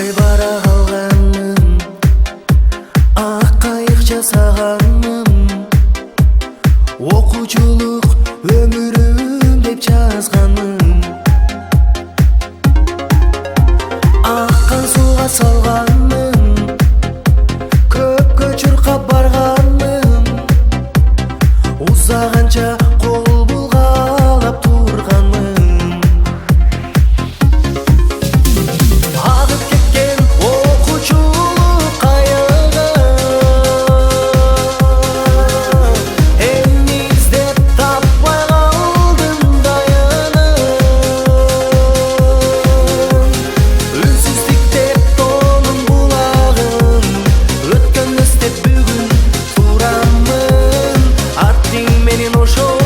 Кандай бара калганым, ак кайык жасаганым, окуучулук өмүрүм деп жазганым. Аккан сууга салганым, көпкө чуркап барганым, узаганча кол булгалап турганым. Агып кеткен окуучулук кайыгы, эмне издеп таппай калдым дайыным. Үнсүздүктеп тоонун булагын, өткөн эстеп бүгүн турамын. Аттың менен ошол